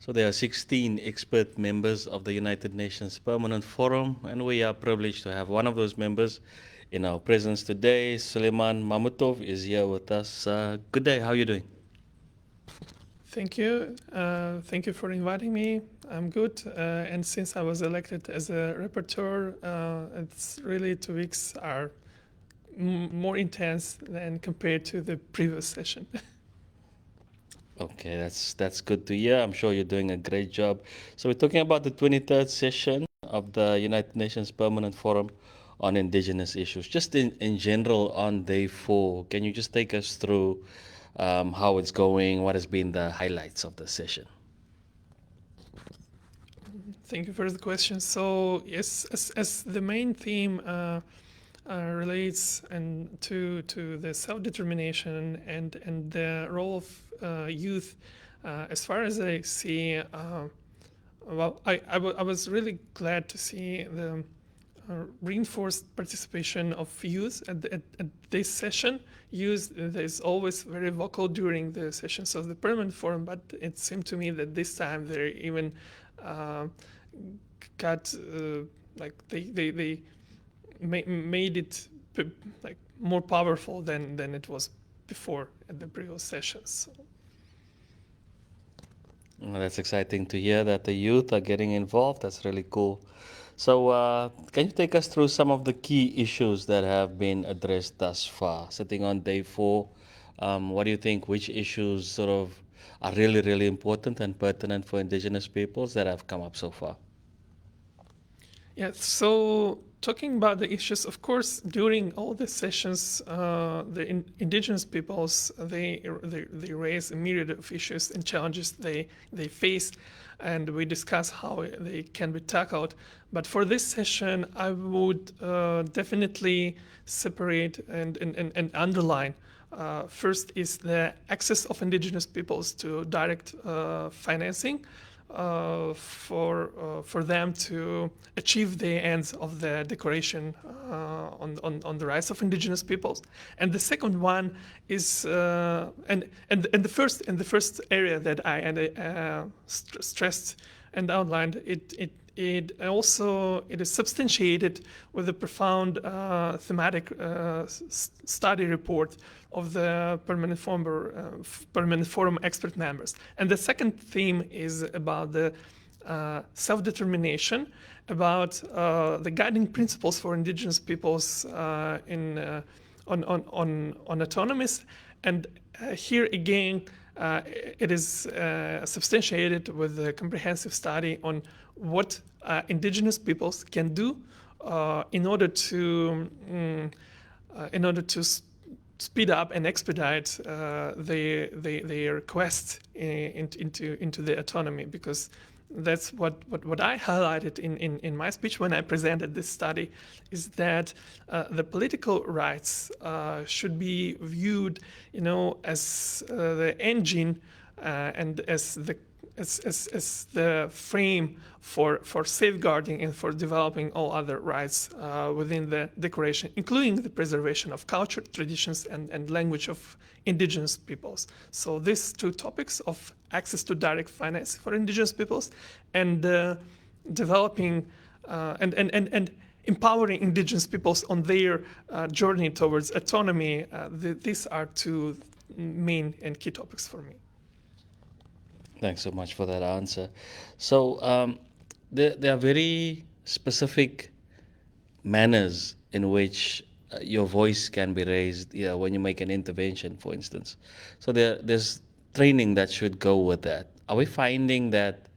So there are 16 expert members of the United Nations Permanent Forum, and we are privileged to have one of those members in our presence today. Suleiman Mamutov is here with us. Good day, how are you doing? Thank you. Thank you for inviting me. I'm good. And since I was elected as a rapporteur, it's really 2 weeks are more intense than compared to the previous session. Okay, that's good to hear. I'm sure you're doing a great job. So we're talking about the 23rd session of the United Nations Permanent Forum on Indigenous Issues. Just in general on day 4, can you just take us through how it's going, what has been the highlights of the session? Thank you for the question. So yes, as the main theme relates and to the self-determination and the role of youth, as far as I see, well, I was really glad to see the reinforced participation of youth at this session. Youth is always very vocal during the sessions of the Permanent Forum, but it seemed to me that this time they even got like they made it like more powerful than it was before at the previous sessions. Well, that's exciting to hear that the youth are getting involved. That's really cool. So, can you take us through some of the key issues that have been addressed thus far? Sitting on day 4, what do you think? Which issues sort of are really, really important and pertinent for Indigenous peoples that have come up so far? Yeah, so talking about the issues, of course, during all the sessions, the indigenous peoples, they raise a myriad of issues and challenges they face, and we discuss how they can be tackled. But for this session, I would definitely separate and underline. First is the access of indigenous peoples to direct financing for them to achieve the ends of the declaration on the rights of indigenous peoples. And the second one is and the first area that I stressed and outlined it is substantiated with a profound thematic study report of the Permanent Forum expert members. And the second theme is about the self-determination, about the guiding principles for indigenous peoples on autonomous. And here again, it is substantiated with a comprehensive study on what indigenous peoples can do in order to speed up and expedite their quest into the autonomy, because that's what I highlighted in my speech when I presented this study, is that the political rights should be viewed, as the engine and as the frame for safeguarding and for developing all other rights within the declaration, including the preservation of culture, traditions, and language of indigenous peoples. So these two topics of access to direct finance for indigenous peoples and developing and empowering indigenous peoples on their journey towards autonomy, these are two main and key topics for me. Thanks so much for that answer. So, there are very specific manners in which your voice can be raised, when you make an intervention, for instance. So there's training that should go with that. Are we finding that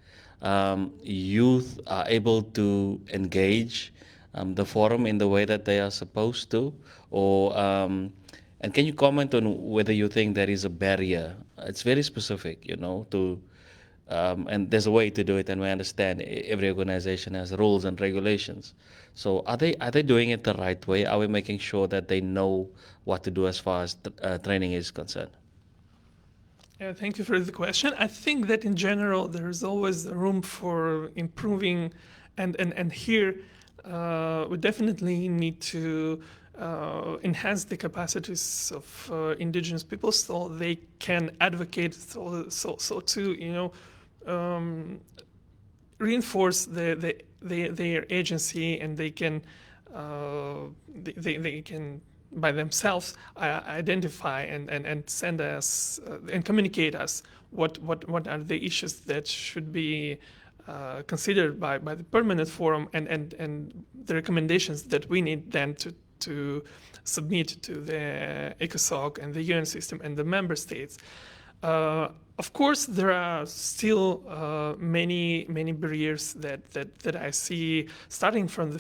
youth are able to engage the forum in the way that they are supposed to, or and can you comment on whether you think there is a barrier? It's very specific, to and there's a way to do it, and we understand every organization has rules and regulations. So are they doing it the right way? Are we making sure that they know what to do as far as training is concerned? Yeah, thank you for the question. I think that in general there is always room for improving, and here we definitely need to enhance the capacities of indigenous people so they can advocate, so to reinforce their agency, and they can they can by themselves identify and send us and communicate us what are the issues that should be considered by the permanent forum, and the recommendations that we need then to submit to the ECOSOC and the UN system and the member states. Of course, there are still many barriers that I see, starting from the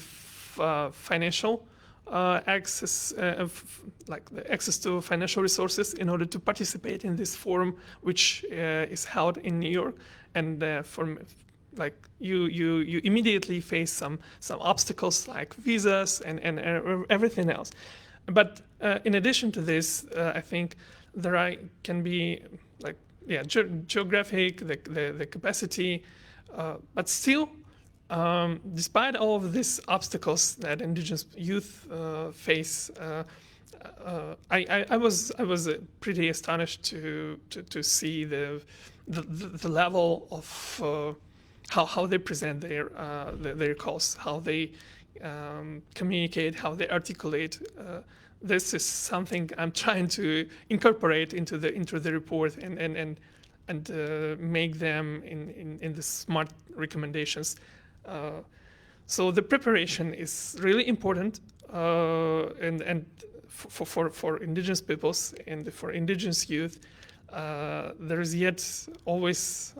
financial access, like the access to financial resources in order to participate in this forum, which is held in New York, and like you immediately face some obstacles like visas and everything else. But in addition to this, I think there can be like geographic, the capacity, but still, despite all of these obstacles that indigenous youth face, I was pretty astonished to see the level of how they present their cause, how they communicate, how they articulate. This is something I'm trying to incorporate into the report and make them in the smart recommendations. So the preparation is really important, and for indigenous peoples and for indigenous youth. There is yet always,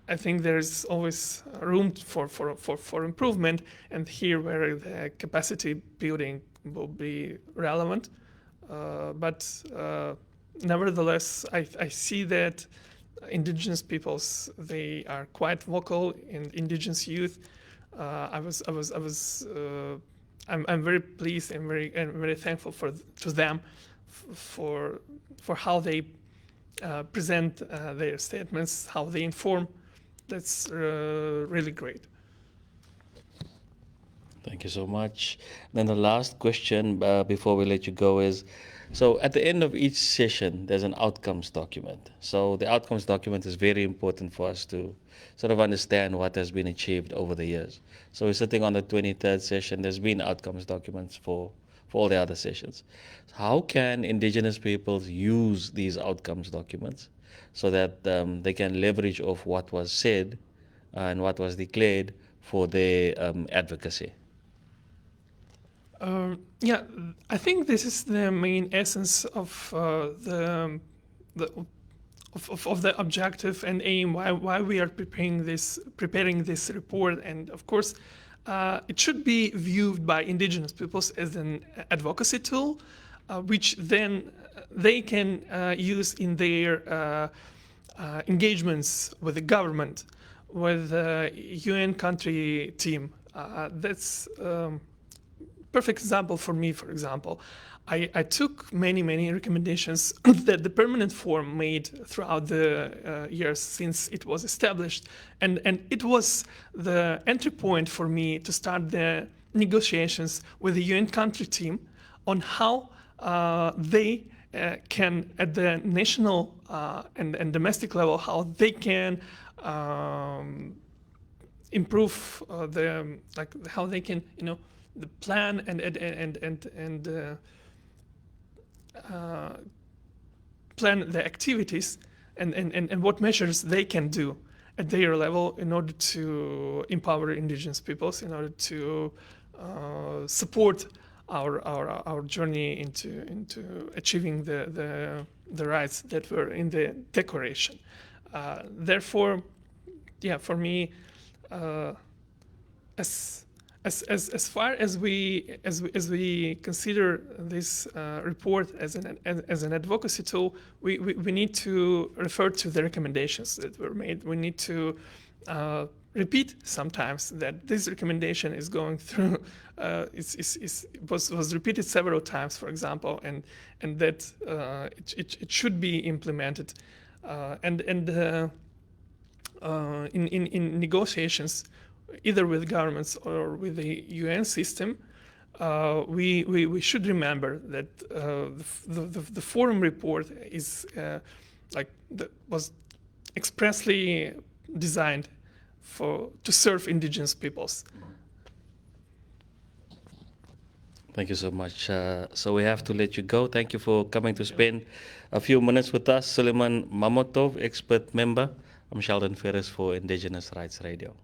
I think there is always room for improvement, and here where the capacity building will be relevant. But nevertheless, I see that indigenous peoples, they are quite vocal in indigenous youth. I'm very pleased and very thankful to them for how they present their statements, how they inform. That's really great. Thank you so much. Then the last question before we let you go is, so at the end of each session, there's an outcomes document. So the outcomes document is very important for us to sort of understand what has been achieved over the years. So we're sitting on the 23rd session. There's been outcomes documents for all the other sessions. How can indigenous peoples use these outcomes documents so that they can leverage off what was said and what was declared for their advocacy? Yeah, I think this is the main essence of the objective and aim why we are preparing this report. And of course, it should be viewed by indigenous peoples as an advocacy tool, which then they can use in their engagements with the government, with the UN country team. That's perfect example for me. For example, I took many recommendations that the permanent forum made throughout the years since it was established, and it was the entry point for me to start the negotiations with the UN country team on how they can, at the national and domestic level, how they can improve how they can, the plan and plan the activities and what measures they can do at their level in order to empower indigenous peoples, in order to support our journey into achieving the rights that were in the declaration. Therefore, for me, as far as we consider this report as an advocacy tool, we need to refer to the recommendations that were made. We need to repeat sometimes that this recommendation is going through was repeated several times, for example, and that it should be implemented, and in negotiations, either with governments or with the UN system, we should remember that the forum report is was expressly designed to serve indigenous peoples. Thank you so much. So we have to let you go. Thank you for coming to spend a few minutes with us. Suleiman Mamutov, Expert Member. I'm Sheldon Ferris for Indigenous Rights Radio.